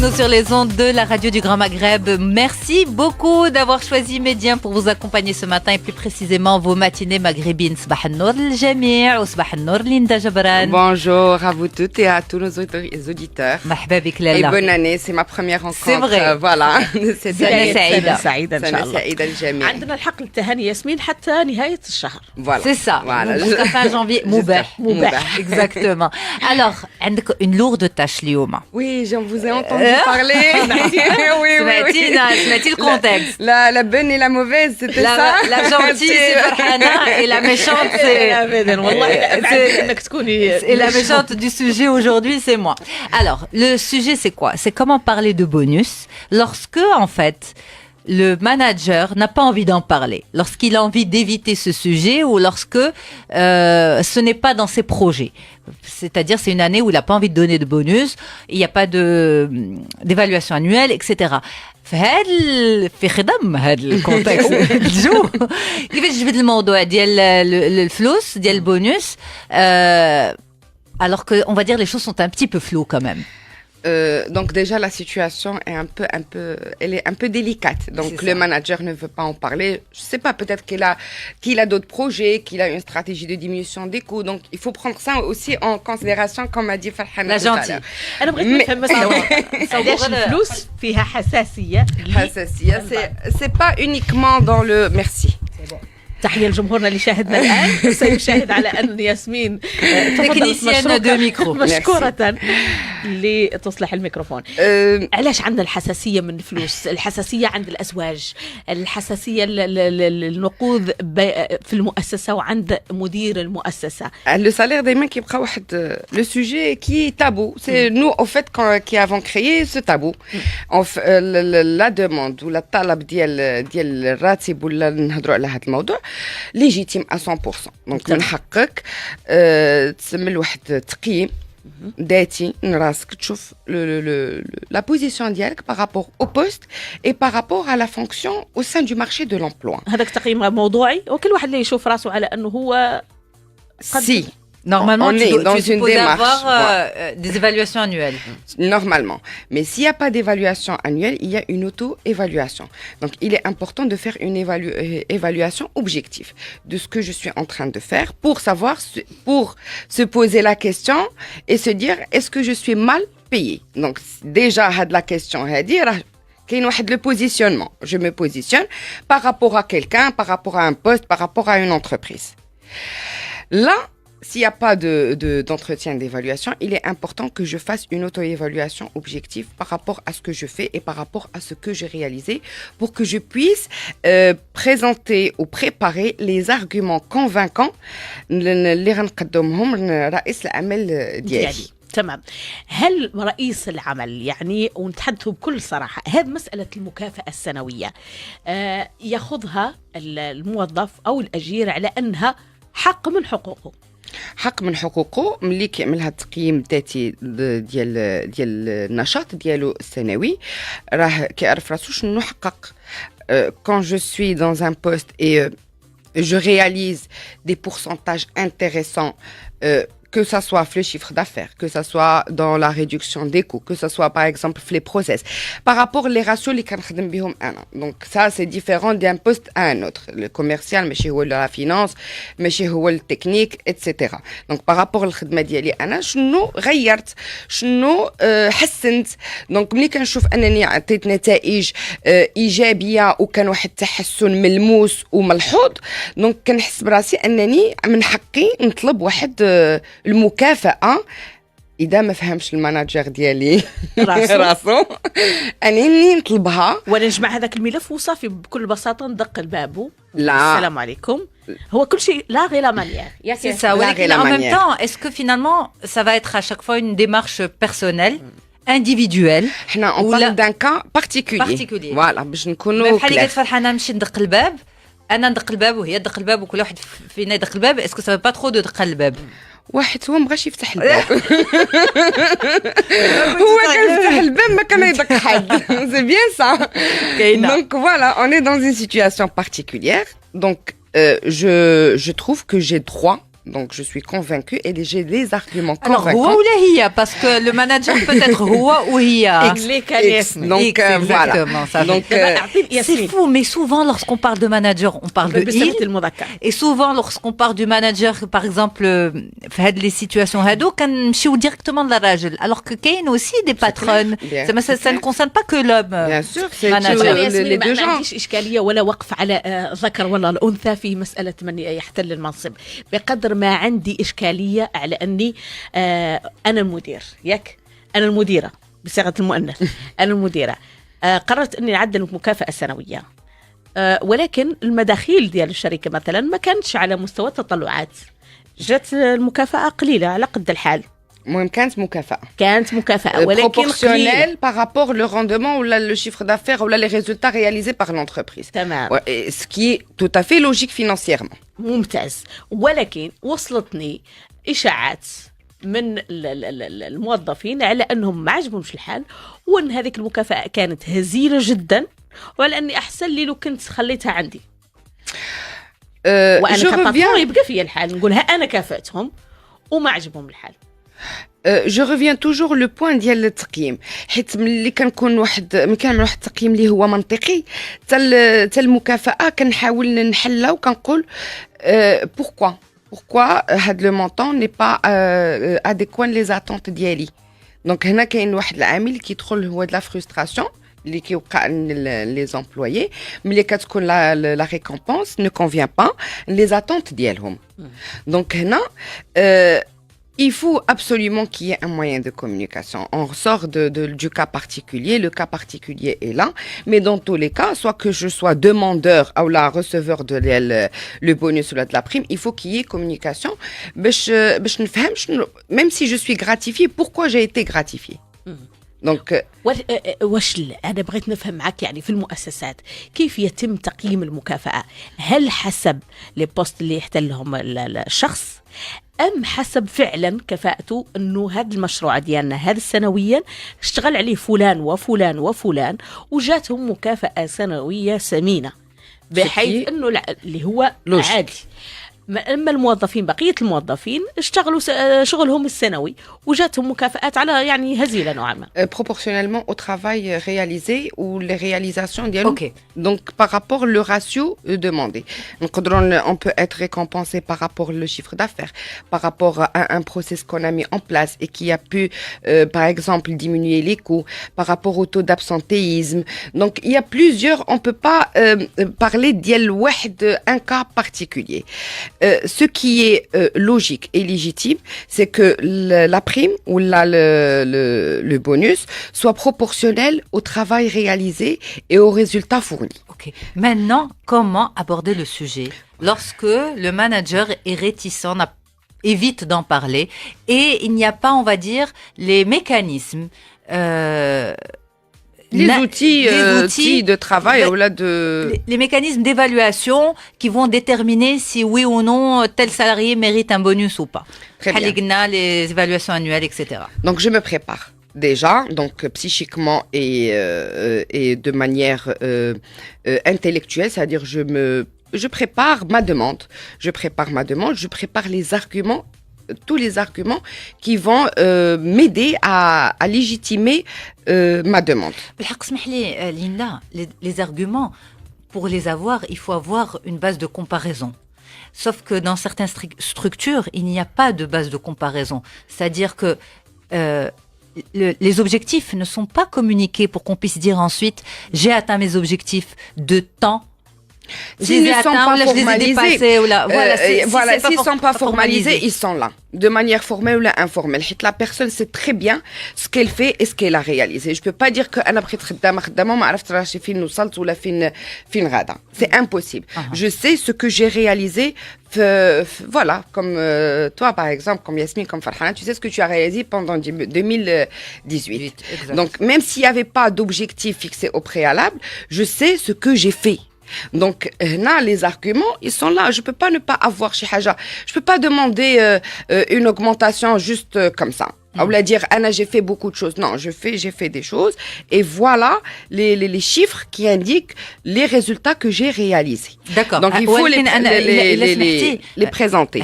nouveau sur les ondes de la radio du Grand Maghreb. Merci beaucoup d'avoir choisi Médien pour vous accompagner ce matin et plus précisément vos matinées maghrébines. Sabah al-nour l'jami' ou sabah al-nour Linda Jabran. Bonjour à vous toutes et à tous nos auditeurs. Marhaba bik Lalla. Et bonne année, c'est ma première rencontre. C'est vrai. Voilà. سنة سعيدة. سعيدة إن شاء الله. سعيدة الجميع. عندنا الحق للتهاني ياسمين حتى نهاية الشهر. Voilà. C'est ça. Voilà. Jusqu'à fin janvier. Moubah. Moubah. Exactement. Alors, عندك une lourde tâche اليوم. Oui, j'en vous ai entendu parler. Oui, سمعتي le contexte. La bonne et la mauvaise, c'était ça. La gentille c'est Farhana et la méchante c'est أبدا والله إنك تكوني. Et la méchante du sujet aujourd'hui, c'est moi. Alors, le sujet, c'est quoi? C'est comment parler de bonus lorsque, en fait, le manager n'a pas envie d'en parler, lorsqu'il a envie d'éviter ce sujet ou lorsque ce n'est pas dans ses projets. C'est-à-dire, c'est une année où il n'a pas envie de donner de bonus, il n'y a pas d'évaluation annuelle, etc. في خدم هذا الكونتكست جو كيفاش جبت الموضوع ديال الفلوس ديال البونus alors que on va dire les choses sont un petit peu floues quand même. Donc déjà la situation est elle est un peu délicate. Donc le manager ne veut pas en parler. Je sais pas, peut-être qu'il a d'autres projets, qu'il a une stratégie de diminution des coûts. Donc il faut prendre ça aussi en considération, comme a dit Farhana. La gentille. أنا بغيت نفهم مثلا علاش الفلوس فيها حساسية. حساسية, c'est pas uniquement dans le merci. تحية لجمهورنا اللي شاهدنا الآن سيشاهد على أن ياسمين تكنيسيان دو ميكرو مشكورة لتصلح الميكروفون. علاش عندنا الحساسية من الفلوس؟ الحساسية عند الأزواج، الحساسية النقود في المؤسسة وعند مدير المؤسسة. Le salaire دايما كيبقى واحد le sujet qui est tabou. C'est nous au fait qui avons créé ce tabou. La demande ou la talab ديال الراتب ولا نهضروا على هذا الموضوع ليجيتيم à 100%. دونك من حقك تسمى لواحد تقييم ذاتي من راسك تشوف la position ديالك par rapport au poste et par rapport à la fonction au sein du marché de l'emploi. هذاك تقييم موضوعي وكل واحد اللي يشوف راسه على انه هو Si normalement on est dans une démarche avoir des évaluations annuelles. Normalement. Mais s'il n'y a pas d'évaluation annuelle, il y a une auto-évaluation. Donc, il est important de faire une évaluation objective de ce que je suis en train de faire pour se poser la question et se dire, est-ce que je suis mal payé? Donc, déjà, la question, qu'il y a le positionnement. Je me positionne par rapport à quelqu'un, par rapport à un poste, par rapport à une entreprise. Là, s'il n'y a pas d'entretien d'évaluation, il est important que je fasse une auto-évaluation objective par rapport à ce que je fais et par rapport à ce que j'ai réalisé pour que je puisse présenter ou préparer les arguments convaincants اللي غنقدمهم رئيس العمل ديالي. تمام. هل رئيس العمل يعني ونتحدثوا بكل صراحة هذه مسألة المكافأة السنوية يأخذها الموظف أو الأجير على أنها حق من حقوقه؟ حق من حقوقه ملي كيعمل هذا التقييم الذاتي ديال النشاط ديالو السنوي راه كيعرف راسو شنو حقق. Quand je suis dans un poste et je réalise des pourcentages intéressants que ça soit le chiffre d'affaires, que ça soit dans la réduction des coûts, que ça soit par exemple les process, par rapport aux ratios les كنخدم بهم أنا. Donc ça c'est différent d'un poste à un autre. Le commercial ماشي هو la finance, ماشي هو le technique, etc. Donc par rapport للخدمة ديالي أنا شنو غيرت، شنو حسنت. Donc ملي كنشوف أنني عطيت نتائج إيجابية وكان واحد تحسن ملموس وملحوظ، donc كنحس براسي أنني من حقي نطلب واحد المكافأة. إذا ما فهمش الماناجر ديالي راسو أنني نطلبها ونجمع هذاك الملف وصافي بكل بساطة ندق الباب. لا السلام عليكم. هو كل شيء لا غير la manière. C'est ça. Mais en même temps, est-ce que finalement, ça va être à chaque fois une démarche personnelle, individuelle? On parle d'un cas particulier. Voilà, باش نكونوا بحال اللي قالت فرحانة نمشي ندق الباب، أنا ندق الباب وهي تدق الباب وكل واحد فينا يدق الباب. Est-ce que ça va pas trop de دق الباب؟ واحد هو مبغاش يفتح الباب هو كان يفتح الباب ما كان يدق حد. C'est bien ça. Donc voilà, on est dans une situation particulière. Donc je trouve que j'ai droit Donc, je suis convaincue et j'ai des arguments Alors, convaincants. هو ولا هي parce que le manager peut être هو وهي. اللي كان يسمع. Donc, voilà. Exactement, ça Donc, دابا أعطيني c'est ياسمين fou, mais souvent, lorsqu'on parle de manager, on parle de il. بصفة المذكر. Et souvent, lorsqu'on parle du manager, par exemple, في هاد les situations هادو, كنمشيو directement de la راجل. Alors que كاين aussi des patronnes. Bien Ça ne concerne pas que l'homme. bien sûr, c'est manager. les deux ما genres. عنديش إشكالية ولا وقف على ذكر ولا الأنثى في مسألة من يحتل المنصب، بقدر ما عندي إشكالية على أني أنا المدير، أنا المديرة بصيغة المؤنث. أنا المديرة قررت أني نعدل المكافأة السنوية، ولكن المداخيل ديال الشركة مثلا ما كانتش على مستوى التطلعات، جات المكافأة قليلة على قد الحال. المهم كانت مكافأة ولكن قليلة. proportionnelle par rapport le rendement ou le chiffre d'affaires ou là, les résultats réalisés par l'entreprise. تمام. Ouais, et ce qui est tout à fait logique financièrement. ممتاز. ولكن وصلتني إشاعات من الموظفين على أنهم ما عجبهمش الحال، وأن هذه المكافأة كانت هزيلة جدا، وعلى أني أحسن لي لو كنت خليتها عندي. وأنا كباترون يبقى فيا الحال نقول ها أنا كافأتهم وما عجبهم الحال. جو ريفيان توجور لو بوين ديال التقييم، حيت ملي كنكون ملي كنعمل واحد التقييم اللي هو منطقي حتى المكافأة كنحاول نحلها وكنقول pourquoi هاد لو مونطون ني با اديكوان لي اتونت ديالي. دونك هنا كاين واحد العامل اللي كيدخل هو د لا فرستراسيون اللي كيوقع لي زامبلويي ملي كتكون لا ريكومبونس نو كونفيان با لي اتونت ديالهم. دونك هنا il faut absolument qu'il y ait un moyen de communication. On ressort du cas particulier. Le cas particulier est là. Mais dans tous les cas, soit que je sois demandeur ou la receveur de le bonus ou de la prime, il faut qu'il y ait communication. Même si je suis gratifié, pourquoi j'ai été gratifié. Donc, واش أنا بغيت نفهم معك يعني في المؤسسات كيف يتم تقييم المكافأة؟ هل حسب لي بوست اللي يحتلهم الشخص، أم حسب فعلا كفاءته أنه هذا المشروع ديالنا هذا سنويا اشتغل عليه فلان وفلان وفلان وجاتهم مكافأة سنوية ثمينة، بحيث أنه اللي هو عادي. أما الموظفين بقية الموظفين اشتغلوا شغلهم السنوي وجاتهم مكافآت على يعني هزيلة نوعا ما. Proportionnellement au travail réalisé ou les réalisations ديالو. Ok. Donc par rapport le ratio demandé. On peut être récompensé par rapport le chiffre d'affaires, par rapport à un process qu'on a mis en place et qui a pu par exemple diminuer les coûts, par rapport au taux d'absentéisme. Donc il y a plusieurs, on peut pas parler ديال واحد un cas particulier. Ce qui est logique et légitime, c'est que la prime ou le bonus soit proportionnel au travail réalisé et aux résultats fournis. Ok. Maintenant, comment aborder le sujet lorsque le manager est réticent, évite d'en parler et il n'y a pas, on va dire, les mécanismes. Les outils de travail ou là de les mécanismes d'évaluation qui vont déterminer si oui ou non tel salarié mérite un bonus ou pas. Très bien. Les évaluations annuelles, etc. Donc je me prépare déjà, donc psychiquement et de manière intellectuelle, c'est-à-dire je prépare ma demande, je prépare les arguments, tous les arguments qui vont m'aider à légitimer ma demande. بالحق اسمح لي Linda, les arguments, pour les avoir, il faut avoir une base de comparaison. Sauf que dans certaines structures, il n'y a pas de base de comparaison. C'est-à-dire que les objectifs ne sont pas communiqués pour qu'on puisse dire ensuite j'ai atteint mes objectifs de temps. S'ils ne sont pas formalisés, s'ils ne sont pas formalisés, ils sont là, de manière formelle ou informelle. La personne sait très bien ce qu'elle fait et ce qu'elle a réalisé. Je ne peux pas dire que c'est impossible. Je sais ce que j'ai réalisé. Voilà, comme toi par exemple, comme Yasmine, comme Farhana, tu sais ce que tu as réalisé pendant 2018. Donc même s'il n'y avait pas d'objectif fixé au préalable, je sais ce que j'ai fait. Donc là, les arguments, ils sont là. Je peux pas ne pas avoir chez Haja. Je peux pas demander une augmentation juste comme ça. Ou la dire, Anna, j'ai fait beaucoup de choses. Non, j'ai fait des choses. Et voilà les chiffres qui indiquent les résultats que j'ai réalisés. D'accord. Donc, il faut les présenter.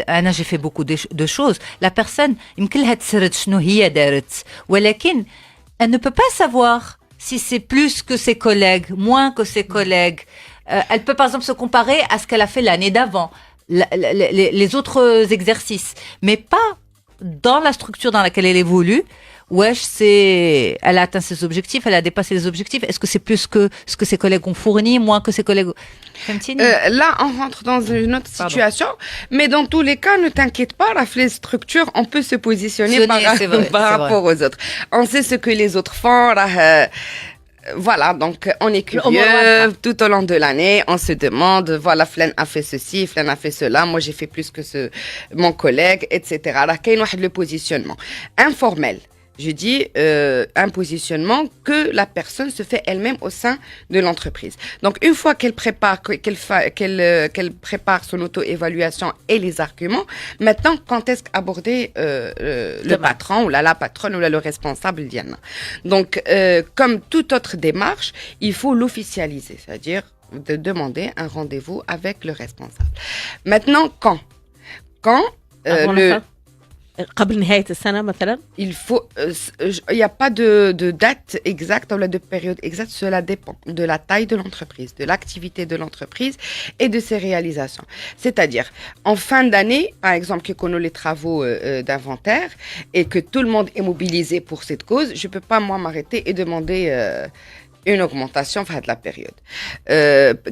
أنا j'ai fait beaucoup de choses. La personne, يمكن لها تسرد شنو هي دارت. ولكن elle ne peut pas savoir si c'est plus que ses collègues, moins que ses collègues. Elle peut par exemple se comparer à ce qu'elle a fait l'année d'avant, les autres exercices, mais pas dans la structure dans laquelle elle évolue. Elle a atteint ses objectifs, elle a dépassé les objectifs. Est-ce que c'est plus que ce que ses collègues ont fourni, moins que ses collègues? Là, on rentre dans une autre situation, mais dans tous les cas, ne t'inquiète pas, les structures, on peut se positionner par rapport aux autres. On sait ce que les autres font. Voilà, donc on est curieux tout au long de l'année, on se demande, voilà, Flan a fait ceci, Flan a fait cela, moi j'ai fait plus que mon collègue, etc. Alors, qu'il y a le positionnement informel. Je dis un positionnement que la personne se fait elle-même au sein de l'entreprise. Donc, une fois qu'elle prépare son auto-évaluation et les arguments, maintenant, quand est-ce qu'aborder le patron ou la patronne ou le responsable Diana. Donc, comme toute autre démarche, il faut l'officialiser, c'est-à-dire de demander un rendez-vous avec le responsable. Maintenant, quand قبل نهاية السنة مثلا il faut il n'y a pas de date exacte ou de période exacte, cela dépend de la taille de l'entreprise, de l'activité de l'entreprise et de ses réalisations. C'est-à-dire en fin d'année, par exemple, que qu'on a les travaux d'inventaire et que tout le monde est mobilisé pour cette cause, je peux pas moi m'arrêter et demander une augmentation de la période. Il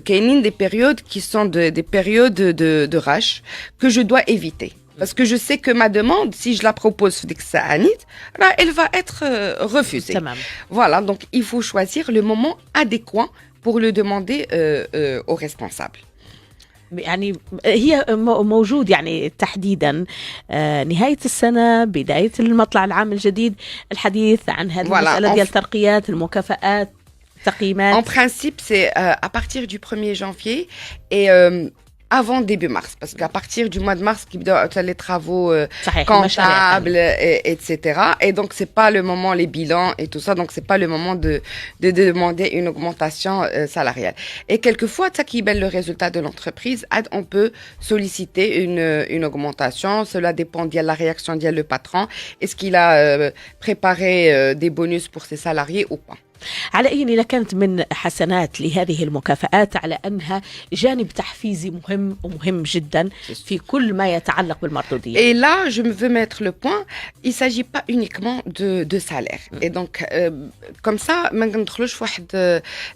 y a des périodes qui sont des périodes de rush que je dois éviter. Parce que je sais que ma demande, si je la propose, elle va être refusée. Voilà, donc il faut choisir le moment adéquat pour le demander au responsable. يعني هي موجود يعني تحديدا نهاية السنة بداية المطلع العام الجديد الحديث عن هذه المسألة ديال الترقيات المكافآت تقييمات. En principe, c'est à partir du 1er janvier et avant début mars, parce qu'à partir du mois de mars, qui les travaux comptables, etc. Et donc, c'est pas le moment, les bilans et tout ça, donc c'est pas le moment de demander une augmentation salariale. Et quelquefois, ça qui est le résultat de l'entreprise, on peut solliciter une augmentation. Cela dépend de la réaction de le patron. Est-ce qu'il a préparé des bonus pour ses salariés ou pas? على أي إذا كانت من حسنات لهذه المكافآت على أنها جانب تحفيزي مهم ومهم جدا في كل ما يتعلق بالمردودية. Et là, je veux mettre le point, il ne s'agit pas uniquement de salaire. Et donc, comme ça,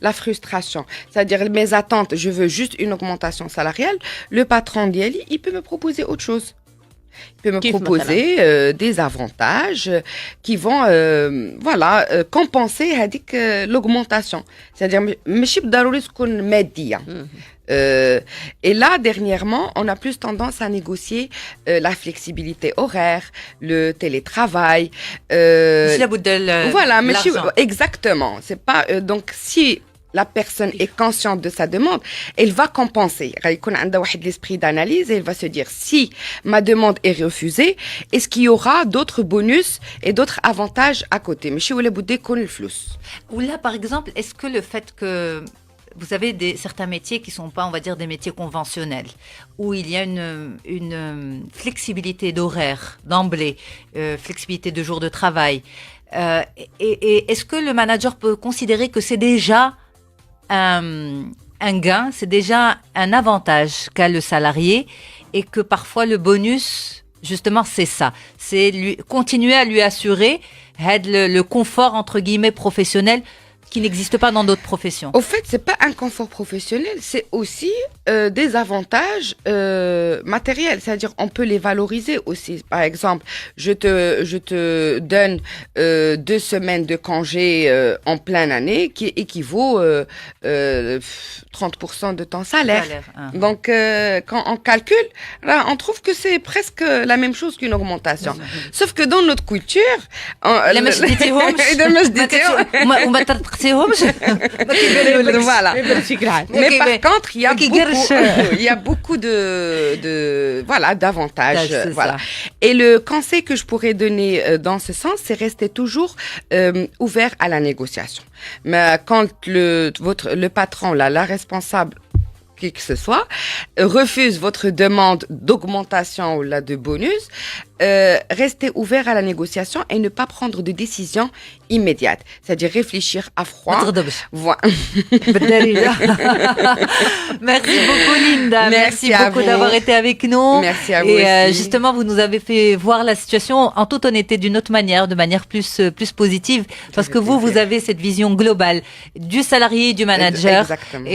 la frustration. C'est-à-dire, mes attentes, je veux juste une augmentation salariale. Le patron d'Yali, il peut me proposer autre chose. Il peut me proposer des avantages qui vont compenser l'augmentation. C'est-à-dire, et là, dernièrement, on a plus tendance à négocier la flexibilité horaire, le télétravail. Voilà, exactement. C'est pas donc si la personne est consciente de sa demande, elle va compenser. Il y a l'esprit d'analyse et elle va se dire, si ma demande est refusée, est-ce qu'il y aura d'autres bonus et d'autres avantages à côté? Ou là, par exemple, est-ce que le fait que vous avez certains métiers qui ne sont pas, on va dire, des métiers conventionnels, où il y a une flexibilité d'horaire, d'emblée, flexibilité de jours de travail, et est-ce que le manager peut considérer que c'est déjà un gain, c'est déjà un avantage qu'a le salarié et que parfois le bonus, justement, c'est ça. C'est continuer à lui assurer le confort, entre guillemets, professionnel qui n'existe pas dans d'autres professions. Au fait, c'est pas un confort professionnel, c'est aussi des avantages matériels. C'est-à-dire, on peut les valoriser aussi. Par exemple, je te donne 2 semaines de congé en pleine année qui équivaut 30% de ton salaire. Donc, quand on calcule, là, on trouve que c'est presque la même chose qu'une augmentation. Sauf que dans notre culture, تقسيهمش ما كيبانولكش. Voilà. Mais Ok, par mais- contre, il y a mais qui beaucoup, gâche. il y a beaucoup voilà, d'avantages. C'est Voilà. ça. Et le conseil que je pourrais donner dans ce sens, c'est rester toujours ouvert à la négociation. Mais quand le patron, là, la responsable, qui que ce soit, refuse votre demande d'augmentation ou là de bonus, restez ouvert à la négociation et ne pas prendre de décision immédiate. C'est-à-dire réfléchir à ما froid. تغضبش Voilà. بالدارجة. Merci beaucoup Linda. Merci Merci à beaucoup vous. d'avoir été avec nous. Merci à vous Et aussi. justement, vous nous avez fait voir la situation en toute honnêteté d'une autre manière, de manière plus positive, parce que vous avez cette vision globale du salarié et du manager. Exactement.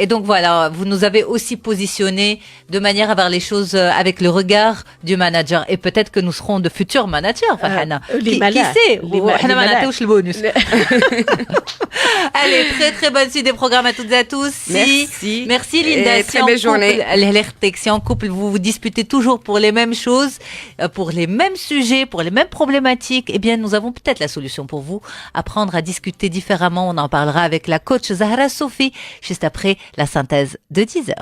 Et donc voilà, vous nous avez aussi positionné de manière à voir les choses avec le regard du manager. Et peut-être que nous serons de futurs managers, Farhana. Qui sait? إحنا ما نعطيوش البونus. Allez, très très bonne suite des programmes à toutes et à tous. Merci Linda. Et très belle journée. Si en couple vous vous disputez toujours pour les mêmes choses, pour les mêmes sujets, pour les mêmes problématiques, eh bien nous avons peut-être la solution pour vous. Apprendre à discuter différemment. On en parlera avec la coach Zahra Sofi juste après la synthèse de 10h.